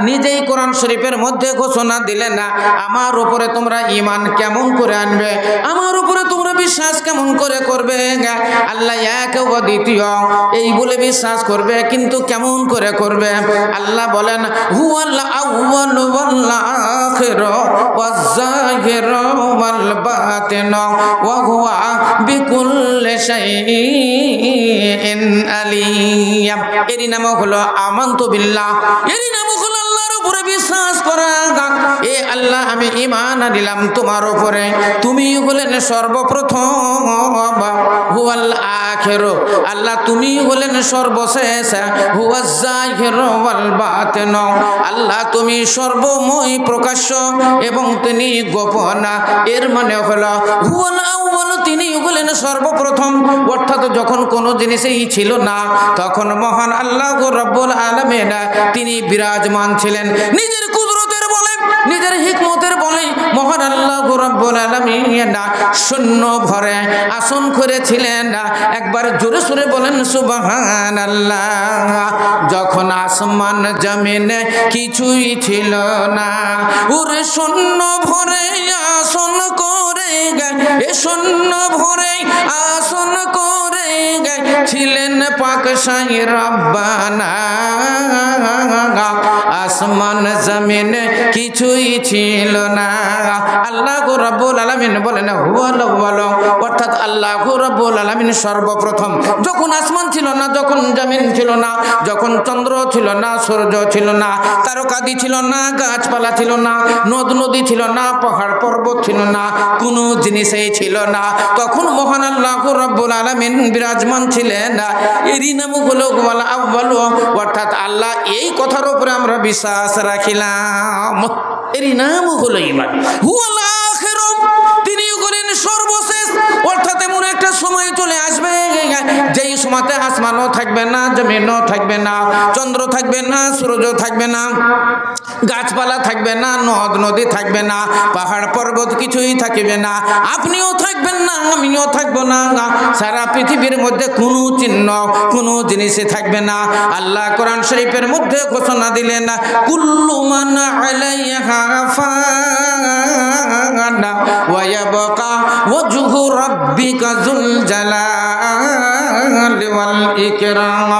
নিজেই কোরআন শরীফের মধ্যে ঘোষণা দিলেন না, আমার উপরে তোমরা ঈমান কেমন করে আনবে, আমার উপরে তোমরা বিশ্বাস কেমন করে করবে। আল্লাহ এক ও দ্বিতীয় এই বলে বিশ্বাস করবে, কিন্তু কেমন করে করবে? আল্লাহ বলেন হুয়াল আউয়ালু ওয়াল আখিরু ওয়াজ যাহিরু ওয়াল বাতিনু ওয়া হুয়া বিকুল্লি শাইইন আলিম। এরই নাম হলো আমানতু বিল্লাহ, এরই নাম হলো আল্লাহর উপরে বিশ্বাস করা। এ আল্লাহ আমি ঈমান আনলাম তোমার উপরে, তুমি হলেন সর্বপ্রথম, হুয়াল আখিরু আল্লাহ তুমি হলেন সর্বশেষ, হুয়াজ যাহিরু ওয়াল বাতিনু আল্লাহ তুমি সর্বময় প্রকাশ্য এবং তিনি গোপন। এর মানে হলো হুয়াল আউয়াল তিনি হলেন সর্বপ্রথম, অর্থাৎ যখন কোনো জিনিসই ছিল না তখন মহান আল্লাহ রব্বুল আলামিন তিনি বিরাজমান ছিলেন। নিজের কুদরতের বলে, নিজের হিকমতের বলে মহান আল্লাহ রব্বুল আলামিন শূন্য ভরে আসন করেছিলেন। একবার জোরে সোরে বলেন সুবহানাল্লাহ। যখন আসমান জমিনে কিছুই ছিল না, ওরে শূন্য ভরে আসন করে এ শূন্য ভরে আসন করে ছিলেন পাক শাহ রব্বানা। আসমান জমিনে কিছুই ছিল না। আল্লাহ রাব্বুল আলামিন বলেন হুয়াল আউয়াল, অর্থাৎ আল্লাহ রাব্বুল আলামিন সর্বপ্রথম। যখন আসমান ছিল না, যখন জমিন ছিল না, যখন চন্দ্র ছিল না, সূর্য ছিল না, তারকাদি ছিল না, গাছপালা ছিল না, নদ নদী ছিল না, পাহাড় পর্বত ছিল না, কোনো জিনিসই ছিল না, তখন মহান আল্লাহ রাব্বুল আলামিন বিরাজমান ছিলেন। এরই নাম হলো হুয়াল আউয়াল, অর্থাৎ আল্লাহ এই কথার উপরে আমরা বিশ্বাস রাখিলাম, এরই নাম হলো ঈমান। হুয়াল আখিরু তিনি হলেন সর্বশেষ, অর্থাৎ এমন একটা সময় চলে আসবে যেই সময়তে আসমানও থাকবে না, জমিনও থাকবে না, চন্দ্র থাকবে না, সূর্য থাকবে না, গাছপালা থাকবে না, নদ নদী থাকবে না, পাহাড় পর্বত কিছুই থাকবে না, আপনিও থাকবেন না, আমিও থাকবো না, সারা পৃথিবীর মধ্যে কোনো চিহ্ন কোনো জিনিসই থাকবে না। আল্লাহ কোরআন শরীফের মধ্যে ঘোষণা দিলেন কুল্লু মান আলাইহা ফান ওয়া ইয়াবকা ওয়াজহু রাব্বিকা যুল জালালি ওয়াল ইকরাম।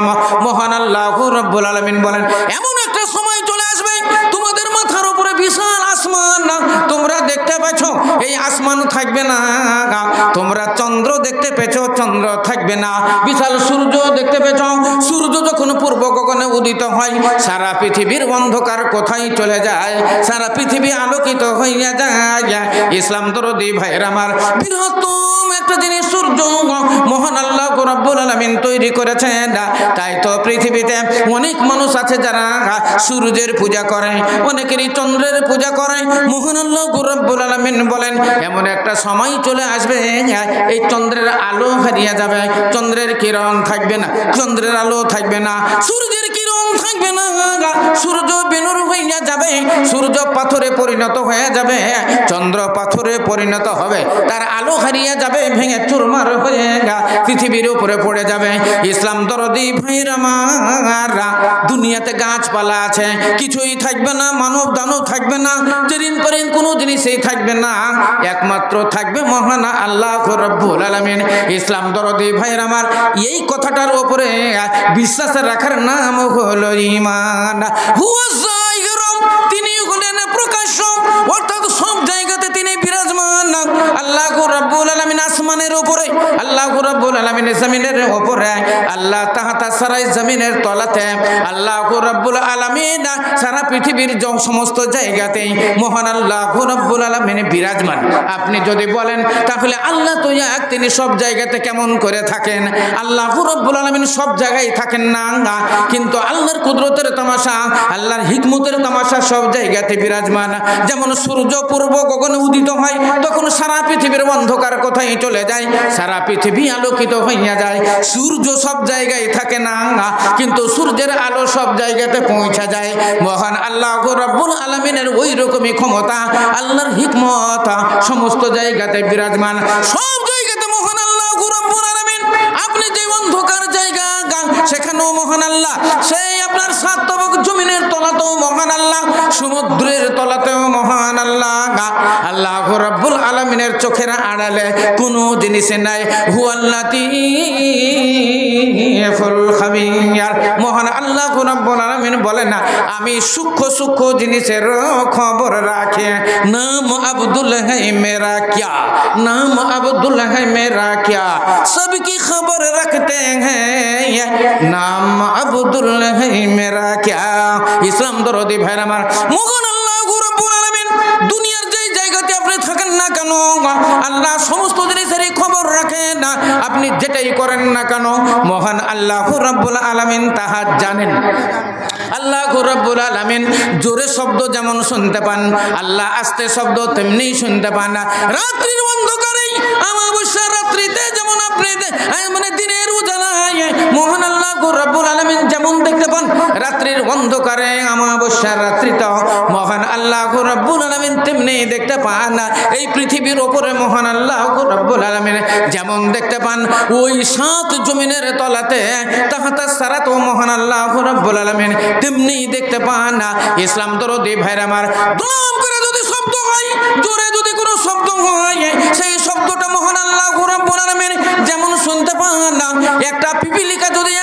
মহান আল্লাহ রাব্বুল আলামিন বলেন এমন একটা সময় চলে আসবে তোমাদের মাথার উপরে বিশাল আসমান তোমরা দেখতে পাচ্ছ, এই আসমান থাকবে না। তোমরা চন্দ্র দেখতে পেছো, চন্দ্র থাকবে না। বিশাল সূর্য দেখতে পেছ, সূর্য যখন পূর্ব গগনে উদিত হয় সারা পৃথিবীর অন্ধকার কোথায় চলে যায়, সারা পৃথিবী আলোকিত হইয়া যায়। ইসলাম দরদি ভাইয়ের আমার, বৃহত্তম একটা জিনিস সূর্য মহান আল্লাহ রাব্বুল আলামিন তৈরি করেছেন। তাই তো পৃথিবীতে অনেক মানুষ আছে যারা সূর্যের পূজা করে, অনেকেরই চন্দ্রের পূজা করে। মহান আল্লাহ রাব্বুল আলামিন বলেন এমন একটা সময় চলে আসবে এই চন্দ্রের আলো হারিয়ে যাবে, চন্দ্রের কিরণ থাকবে না, চন্দ্রের আলো থাকবে না, সূর্যের কিরণ থাকবে না, সূর্য বেনুর হইয়া যাবে, সূর্য পাথরে পরিণত হয়ে যাবে, চন্দ্র পাথরে পরিণত হবে, তার আলো হারিয়ে যাবে, ভেঙে চুরমার হয়ে পৃথিবীর উপরে পড়ে যাবে। ইসলাম দরদি ভাইরা মারা, দুনিয়াতে গাছপালা আছে কিছুই থাকবে না, মানব দানব থাকবে না, যেদিন করেন কোনো জিনিসই থাকবে না, একমাত্র থাকবে মহান আল্লাহ রাব্বুল আলামিন। ইসলাম দরদি ভাইরা আমার, এই কথাটার উপরে বিশ্বাস রাখার নাম হলো ঈমান। হুয়া যাহিরু তিনি হলেন প্রকাশ্য, অর্থাৎ সব জায়গাতে তিনি বিরাজমান। আল্লাহ রাব্বুল আলামিন আসমানের উপরে, আল্লাহ রাব্বুল আলামিন জমিনের উপরে, আল্লাহ তাহাতা সারাই জমিনের তলাতে, আল্লাহ রাব্বুল আলামিন সারা পৃথিবীর সমস্ত জায়গাতেই মহান আল্লাহ রাব্বুল আলামিন বিরাজমান। আপনি যদি বলেন তাহলে আল্লাহ তো এক, তিনি সব জায়গাতে কেমন করে থাকেন? আল্লাহ রাব্বুল আলামিন সব জায়গায় থাকেন না, কিন্তু আল্লাহর কুদরতের তামাশা, আল্লাহর হিকমতের তামাশা সব জায়গাতে বিরাজমান। যেমন সূর্য পূর্ব গগনে উদিত হয় তখন সারা পৃথিবীর অন্ধকার কোথায় চলে যায়, সারা পৃথিবী আলোকিত হইয়া যায়। সূর্য সব জায়গায় থাকে না, কিন্তু সূর্যের আলো সব জায়গাতে পৌঁছা যায়। মহান আল্লাহ রাব্বুল আলামিনের ওই রকমই ক্ষমতা, আল্লাহর হিকমত সমস্ত জায়গাতে বিরাজমান। সব জায়গাতে মহান আল্লাহ রাব্বুল আলামিন, আপনি যে অন্ধকার জায়গা সেখানেও মহান আল্লাহ, সেই আপনার সাত তবক জমিনের তলাতেও মহান আল্লাহ সমুদ্রের তলাতেও মহান আল্লাহ রাব্বুল আলামিনের চোখের আড়ালে কোনো জিনিস নাই। হুয়াল্লাতীফুল খাবীর, মহান আল্লাহ রাব্বুল আলামিন বলেন না আমি সূক্ষ্ম সূক্ষ্ম জিনিসের খবর রাখে। নাম আব্দুল है मेरा क्या, नाम अब्दुल है मेरा क्या, सबकी खबर रखते हैं नाम अब्दुल है मेरा क्या। ইসলাম দরদি ভাইরা আমার, মহান আল্লাহ রাব্বুল আলামিন দুনিয়ার যেই জায়গাতে আপনি থাকেন না কেন আল্লাহ সমস্ত জিনিসেরই খবর রাখেন। আপনি যেটাই করেন না কেন মহান আল্লাহ রাব্বুল আলামিন তাহা জানেন। আল্লাহ রাব্বুল আলামিন জোরে শব্দ যেমন শুনতে পান, আল্লাহ আস্তে শব্দ তেমনি শুনতে পান। রাত্রির অন্ধকারে অমাবস্যা রাত্রিতে যেমন আপনি মানে দিনের উজালায় মহান আল্লাহ রাব্বুল আলামিন যেমন দেখতে পান, রাত্রির অন্ধকারে অমাবস্যা রাত্রিতে মহান আল্লাহ রাব্বুল আলামিন তেমনি দেখতে পান। এই পৃথিবীর উপরে মহান আল্লাহ রাব্বুল আলামিন যেমন দেখতে পান, ওই সাত জমিনের তলাতে তাহাতা সারাত মহান আল্লাহ রাব্বুল আলামিন তেমনি দেখতে পান না। ইসলাম দরদি ভাইরা আমার, দম করে যদি শব্দ হয়, জোরে যদি কোনো শব্দ হয়, সেই শব্দটা মহান আল্লাহ রাব্বুল আলামিন যেমন শুনতে পান না। একটা পিপিলিকা যদি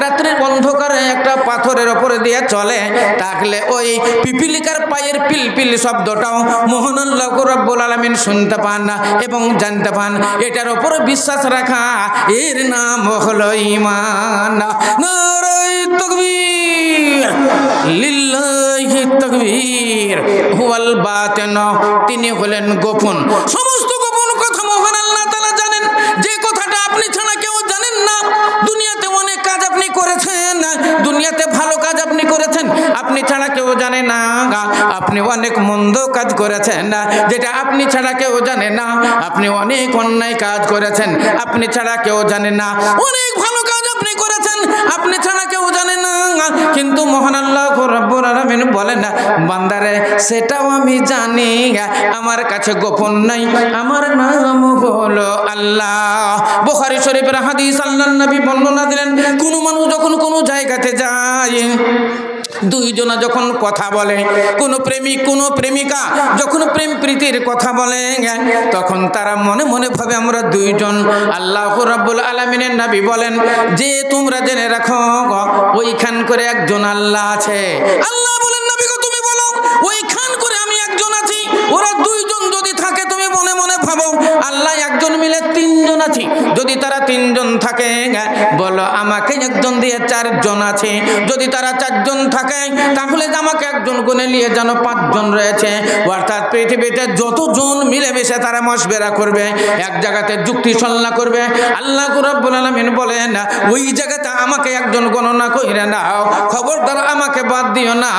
রাত্রির অন্ধকারে একটা পাথরের উপরে দিয়ে চলে, তাহলে ওই পিপিলিকার পায়ের পিলপিল শব্দটাও মহান আল্লাহ রাব্বুল আলামিন শুনতে পান না এবং জানতে পান। এটার উপরে বিশ্বাস রাখা, এর নাম হলো ঈমান। নারায়ে তাকবীর, লিল্লাহি তাকবীর। হুয়াল বাতিন, তিনি হলেন গোপন। সমস্ত গোপন কথা মহান আল্লাহ তাআলা জানেন, যে কথাটা আপনি ছাড়া কেউ জানেন না। দুনিয়াতে অনেক কাজ আপনি করেছেন, দুনিয়াতে ভালো কাজ আপনি করেছেন, আপনি ছাড়া কেউ জানে না। আপনি অনেক মন্দ কাজ করেছেন যেটা আপনি ছাড়া কেউ জানে না। আপনি অনেক অন্যায় কাজ করেছেন, আপনি ছাড়া কেউ জানে না। অনেক ভালো কাজ আপনি করেছেন, আপনি ছাড়া কেউ জানে না। কিন্তু মহান আল্লাহ রাব্বুল আলামিন বলেন না, বান্দারে সেটাও আমি জানি, আমার কাছে গোপন নাই, আমার নাম হলো আল্লাহ। বুখারী শরীফের হাদিস, আল্লাহর নবী বর্ণনা দিলেন, কোন মানুষ যখন কোন জায়গাতে যায়, দুইজনা যখন কথা বলে, কোন প্রেমিক কোন প্রেমিকা যখন প্রেম প্রীতির কথা বলে, তখন তারা মনে মনে ভাবে আমরা দুইজন। আল্লাহ রাব্বুল আলামিনের নবী বলেন যে তোমরা জেনে রাখো ওইখান করে একজন আল্লাহ আছে। আল্লাহ বলেন নবী গো তুমি বলো ওইখান করে আমি একজন আছি। ওরা দুইজন যদি থাকে তুমি মনে মনে ভাবো আল্লাহ একজন মিলে তিনজন আছি। যদি তারা তিনজন থাকে বলো আমাকে একজন দিয়ে চারজন আছে। যদি তারা চারজন থাকে তাহলে আমাকে একজন গুণে নিয়ে যেন পাঁচজন রয়েছে। অর্থাৎ পৃথিবীতে যতজন মিলেমিশে তারা মশবেরা করবে, এক জায়গাতে যুক্তি সল্লা করবে, আল্লাহ রাব্বুল আলামিন বলেন ওই জায়গাতে আমাকে একজন গণনা কইরা নাও, খবরদার আমাকে বাদ দিও না,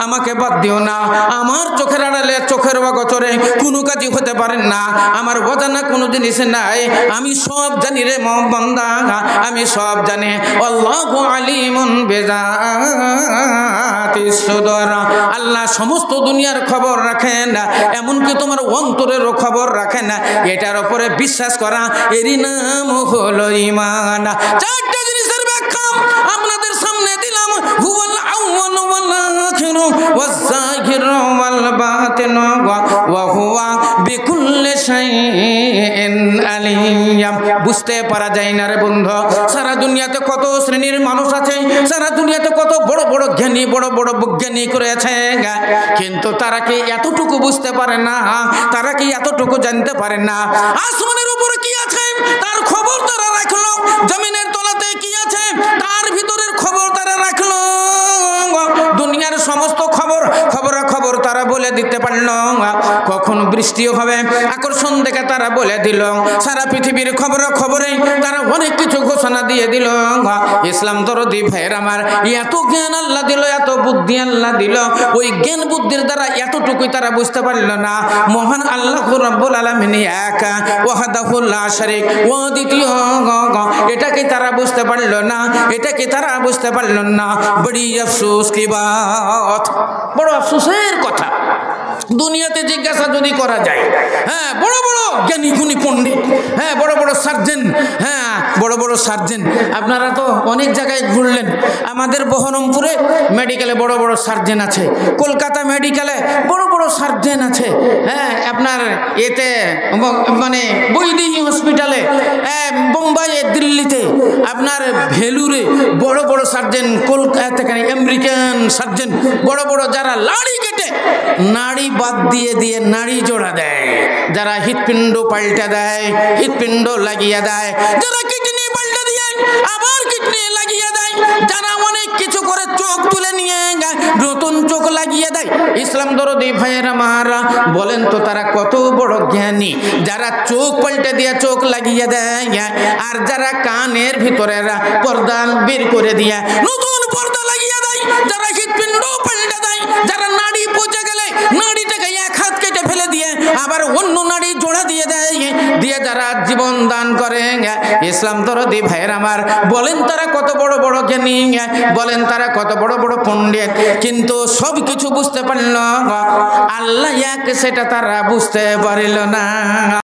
আমাকে বাদ দিও না। আমার চোখের আড়ালে চোখের অগোচরে কোনো কাজই হতে পারেন না, আমার অজানা কোনো জিনিস নাই, আমি সব জানি রে বান্দা, আমি সব জানি। আল্লাহু আলিমুন বিযাতিস সুদূর, আল্লাহ সমস্ত দুনিয়ার খবর রাখেন, এমনকি তোমার অন্তরেরও খবর রাখেন। এটার উপরে বিশ্বাস করা, এরই নাম হলো ঈমান। চারটা জিনিসের ব্যাখ্যা আপনাদের সামনে দিলাম। হুয়াল আউয়াল ওয়াল আখিরু ওয়াজ যাহিরু ওয়াল বাতিনু ওয়া হুয়া বিকুল্লি শাইইন আলিম। বুঝতে পারা যায় না রে বন্ধু, সারা দুনিয়াতে কত শ্রেণীর মানুষ আছে, সারা দুনিয়াতে কত বড় বড় জ্ঞানী, বড় বড় বৈজ্ঞানিক রয়েছে, কিন্তু তারা কি এতটুকু বুঝতে পারে না? তারা কি এতটুকু জানতে পারে না আসমানের উপরে কি আছে তার খবর তারা রাখলো, জমিনের তলাতে কি আছে তার ভিতরের খবর তারা রাখলো, দুনিয়ার সমস্ত খবর খবর তারা বলে দিতে পারল। কখন বৃষ্টিও হবে আকর্ষণ দেখে তারা বলে দিল, সারা পৃথিবীর খবরে তারা অনেক কিছু ঘোষণা দিয়ে দিল। ইসলাম দরদি ভাইয়ের আমার, এত জ্ঞান আল্লাহ দিল, এত বুদ্ধি আল্লাহ দিল, ওই জ্ঞান বুদ্ধির দ্বারা এতটুকুই তারা বুঝতে পারল না মহান আল্লাহ রাব্বুল আলামিন এক, ওয়াহদাহু লা শারীক, ও দ্বিতীয়। এটাকে তারা বুঝতে পারল না, এটাকে তারা বুঝতে পারল না। বড়ি আফসোস কি বাত, বড় আফসোসের কথা। দুনিয়াতে জিজ্ঞাসা যদি করা যায়, হ্যাঁ বড় বড় জ্ঞানী গুণী পণ্ডিত, হ্যাঁ বড় বড় সার্জেন, হ্যাঁ বড় বড় সার্জেন, আপনারা তো অনেক জায়গায় ঘুরলেন। আমাদের বহরমপুরে মেডিকেলে বড় বড় সার্জেন আছে, কলকাতা মেডিকেলে বড় বড় সার্জেন আছে, হ্যাঁ আপনার এতে মানে বৈদেহী হসপিটালে, বোম্বাইয়ে, দিল্লিতে, আপনার ভেলুরে বড় বড় সার্জেন, কলকাতা আমেরিকান সার্জেন, বড় বড় যারা নাড়ি কেটে নাড়ি বাদ দিয়ে দিয়ে নাড়ি জোড়া দেয়, যারা হৃৎপিণ্ড পাল্টে দেয়, হৃৎপিণ্ড লাগিয়ে দেয়, যারা কিডনি পাল্টে দিয়ে আবার কিডনি লাগিয়ে দেয়, যারা অনেক কিছু করে চোখ তুলে নিয়ে নতুন চোখ লাগিয়ে দেয়। ইসলাম দরদি ভাইয়েরা মারা বলেন তো তারা কত বড় জ্ঞানী, যারা চোখ পাল্টে দিয়ে চোখ লাগিয়ে দেয়, আর যারা কানের ভিতরে পর্দা বের করে দিয়ে নতুন পর্দা লাগিয়ে দেয়, যারা হৃৎপিণ্ড পাল্টে দেয়, যারা নাড়ি পচে গেলে নাড়িটাকে এক হাত কেটে ফেলে দিয়ে আবার অন্য নাড়ি জোড়া দিয়ে দেয়, দিয়ে যারা জীবন দান করে। ইসলাম দরদি ভাইয়ের আমার বলেন তারা কত বড় বড় জ্ঞানী, বলেন তারা কত বড় বড় পণ্ডিত, কিন্তু সব কিছু বুঝতে পারল আল্লাহ এক, সেটা তারা বুঝতে পারিল না।